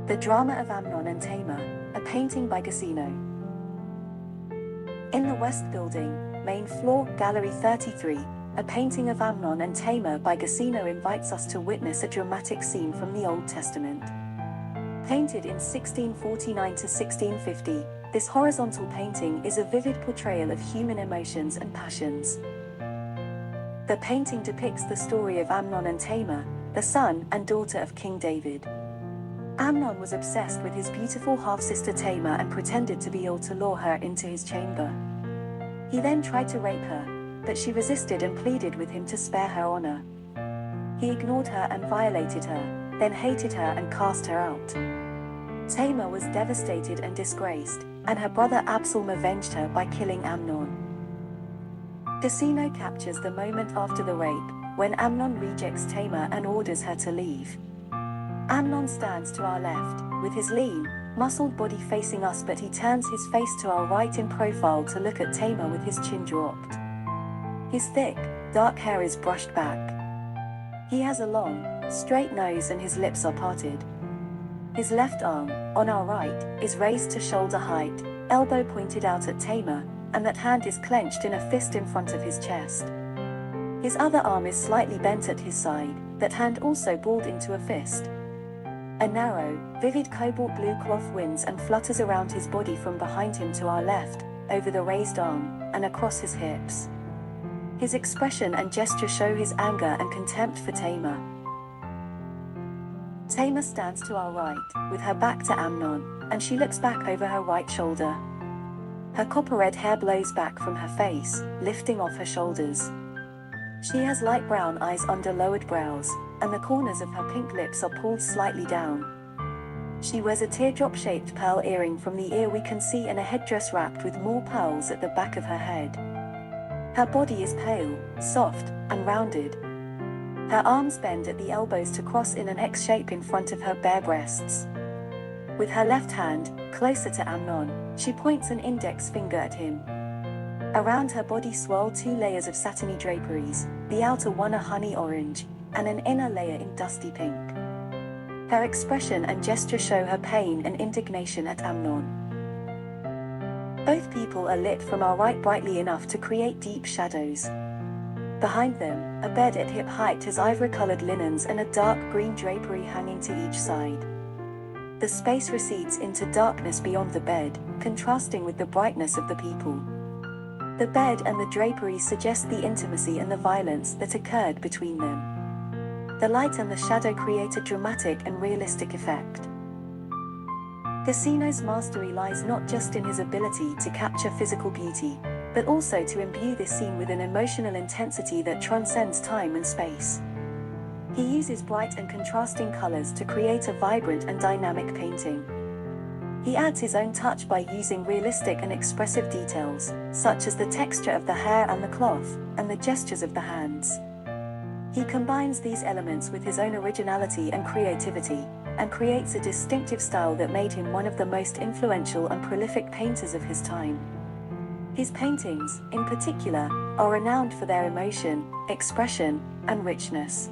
The Drama of Amnon and Tamar, a painting by Guercino. In the West Building, main floor, Gallery 33, a painting of Amnon and Tamar by Guercino invites us to witness a dramatic scene from the Old Testament. Painted in 1649 to 1650, this horizontal painting is a vivid portrayal of human emotions and passions. The painting depicts the story of Amnon and Tamar, the son and daughter of King David. Amnon was obsessed with his beautiful half-sister Tamar and pretended to be ill to lure her into his chamber. He then tried to rape her, but she resisted and pleaded with him to spare her honor. He ignored her and violated her, then hated her and cast her out. Tamar was devastated and disgraced, and her brother Absalom avenged her by killing Amnon. Guercino captures the moment after the rape, when Amnon rejects Tamar and orders her to leave. Amnon stands to our left, with his lean, muscled body facing us, but he turns his face to our right in profile to look at Tamar with his chin dropped. His thick, dark hair is brushed back. He has a long, straight nose and his lips are parted. His left arm, on our right, is raised to shoulder height, elbow pointed out at Tamar, and that hand is clenched in a fist in front of his chest. His other arm is slightly bent at his side, that hand also balled into a fist. A narrow, vivid cobalt-blue cloth winds and flutters around his body from behind him to our left, over the raised arm, and across his hips. His expression and gesture show his anger and contempt for Tamar. Tamar stands to our right, with her back to Amnon, and she looks back over her right shoulder. Her copper-red hair blows back from her face, lifting off her shoulders. She has light brown eyes under lowered brows, and the corners of her pink lips are pulled slightly down. She wears a teardrop-shaped pearl earring from the ear we can see, and a headdress wrapped with more pearls at the back of her head. Her body is pale, soft, and rounded. Her arms bend at the elbows to cross in an X shape in front of her bare breasts. With her left hand, closer to Amnon, she points an index finger at him. Around her body swirl two layers of satiny draperies, the outer one a honey orange, and an inner layer in dusty pink. Her expression and gesture show her pain and indignation at Amnon. Both people are lit from our right brightly enough to create deep shadows. Behind them, a bed at hip height has ivory-colored linens and a dark green drapery hanging to each side. The space recedes into darkness beyond the bed, contrasting with the brightness of the people. The bed and the drapery suggest the intimacy and the violence that occurred between them. The light and the shadow create a dramatic and realistic effect. Guercino's mastery lies not just in his ability to capture physical beauty, but also to imbue this scene with an emotional intensity that transcends time and space. He uses bright and contrasting colors to create a vibrant and dynamic painting. He adds his own touch by using realistic and expressive details, such as the texture of the hair and the cloth, and the gestures of the hands. He combines these elements with his own originality and creativity, and creates a distinctive style that made him one of the most influential and prolific painters of his time. His paintings, in particular, are renowned for their emotion, expression, and richness.